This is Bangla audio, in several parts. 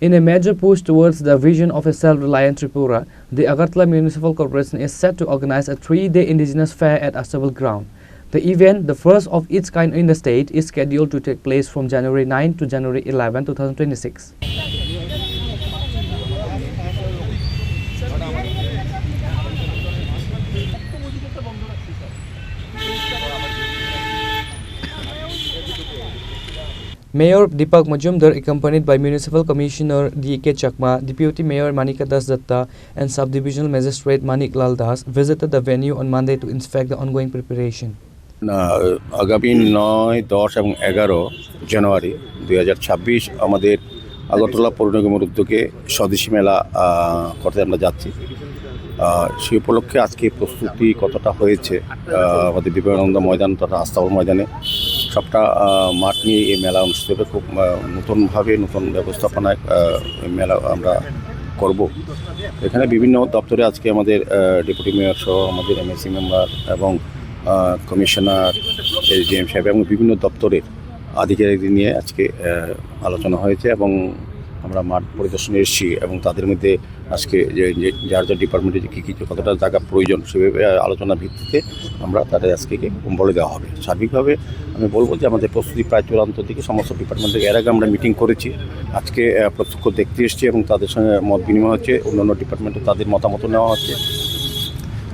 In a major push towards the vision of a self-reliant Tripura, the Agartala Municipal Corporation is set to organize a 3-day indigenous fair at Astabal ground. The event, the first of its kind in the state, is scheduled to take place from January 9 to January 11, 2026. Mayor Deepak Majumdar, accompanied by Municipal Commissioner D.K. Chakma, Deputy Mayor Manika Das Datta, and Sub-Divisional Magistrate Manik Lal Das, visited the venue on Monday to inspect the ongoing preparation. আগামী 9, 10 এবং 11 জানুয়ারি 2026 আমাদের আগরতলা পৌর নিগমের উদ্যোগে স্বদেশী মেলা করতে আমরা যাচ্ছি। সেই উপলক্ষে আজকে প্রস্তুতি কতটা হয়েছে আমাদের বিবেকানন্দ ময়দান তথা আস্তাবল ময়দানে সবটা মাঠ নিয়ে এই মেলা অনুষ্ঠিত হবে। খুব নতুনভাবে নতুন ব্যবস্থাপনায় মেলা আমরা করব। এখানে বিভিন্ন দপ্তরে আজকে আমাদের ডেপুটি মেয়র সহ আমাদের এমএসি মেম্বার এবং কমিশনার এসডিএম সাহেব এবং বিভিন্ন দপ্তরের আধিকারিকদের নিয়ে আজকে আলোচনা হয়েছে এবং আমরা মাঠ পরিদর্শনে এসেছি এবং তাদের মধ্যে আজকে যে যার যার ডিপার্টমেন্টে যে কী কতটা জায়গা প্রয়োজন সেভাবে আলোচনার ভিত্তিতে আমরা তাদের আজকে বলে দেওয়া হবে। সার্বিকভাবে আমি বলবো যে আমাদের প্রস্তুতি প্রায় চূড়ান্ত দিকে সমস্ত ডিপার্টমেন্ট থেকে। এর আগে আমরা মিটিং করেছি, আজকে প্রত্যক্ষ দেখতে এসেছি এবং তাদের সঙ্গে মত বিনিময় হচ্ছে, অন্যান্য ডিপার্টমেন্টে তাদের মতামত নেওয়া হচ্ছে।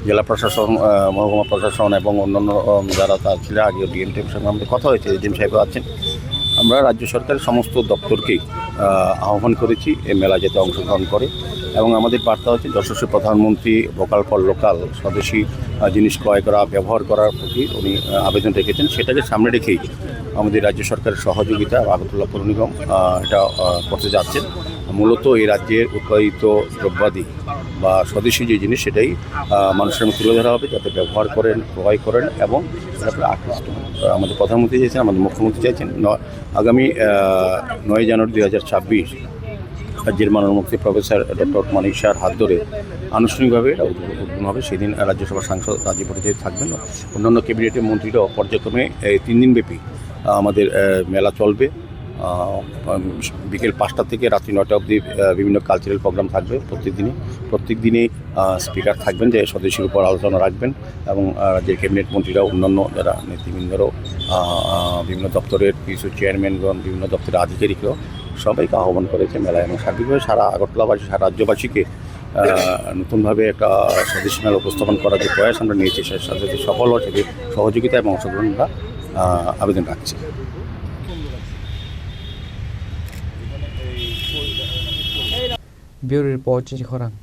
জেলা প্রশাসন, মহকুমা প্রশাসন এবং অন্যান্য যারা তার ছিল আগে ডিএমটির সঙ্গে আমাদের কথা হয়েছে, এজিএম সাহেব আছেন। আমরা রাজ্য সরকারের সমস্ত দপ্তরকেই আহ্বান করেছি এই মেলা যাতে অংশগ্রহণ করে এবং আমাদের বার্তা হচ্ছে যশস্বী প্রধানমন্ত্রী ভোকাল ফর লোকাল, স্বদেশী জিনিস ক্রয় করা ব্যবহার করার প্রতি উনি আবেদন রেখেছেন। সেটাকে সামনে রেখেই আমাদের রাজ্য সরকারের সহযোগিতা আগরতলা পৌর নিগম এটা করতে যাচ্ছেন। মূলত এই রাজ্যের উৎপাদিত দ্রব্যাদি বা স্বদেশী যে জিনিস সেটাই মানুষের সামনে তুলে ধরা হবে যাতে ব্যবহার করেন, ক্রয় করেন এবং তারপরে আকৃষ্ট হন। আমাদের প্রধানমন্ত্রী চাইছেন, আমাদের মুখ্যমন্ত্রী চাইছেন আগামী 9 জানুয়ারি 2026 রাজ্যের মাননীয় মুখ্যমন্ত্রী প্রফেসর ডক্টর মানিক শাহর হাত ধরে আনুষ্ঠানিকভাবে এটা উদ্বোধন হবে। সেদিন রাজ্যসভার সাংসদ রাজ্য পরিচয় থাকবেন, অন্যান্য ক্যাবিনেটের মন্ত্রীরাও পর্যায়ক্রমে 3 দিনব্যাপী আমাদের মেলা চলবে। বিকেল 5টা থেকে রাত্রি 9টা অবধি বিভিন্ন কালচারাল প্রোগ্রাম থাকবে। প্রত্যেক দিনই স্পিকার থাকবেন যে স্বদেশীর উপর আলোচনা রাখবেন এবং যে ক্যাবিনেট মন্ত্রীরা অন্যান্য যারা নেতৃবৃন্দরাও বিভিন্ন দপ্তরের কিছু চেয়ারম্যানগণ, বিভিন্ন দপ্তরের আধিকারিকরাও সবাইকে আহ্বান করেছে মেলায় এবং সার্বিকভাবে সারা আগরতলাবাসী, সারা রাজ্যবাসীকে নতুনভাবে একটা স্বদেশী মেলা উপস্থাপন করার যে প্রয়াস আমরা নিয়েছি সেটার সাথে সফল হওয়ার সাথে সহযোগিতা এবং অংশগ্রহণ আমরা আবেদন রাখছি। Bureau Report, Chichorang.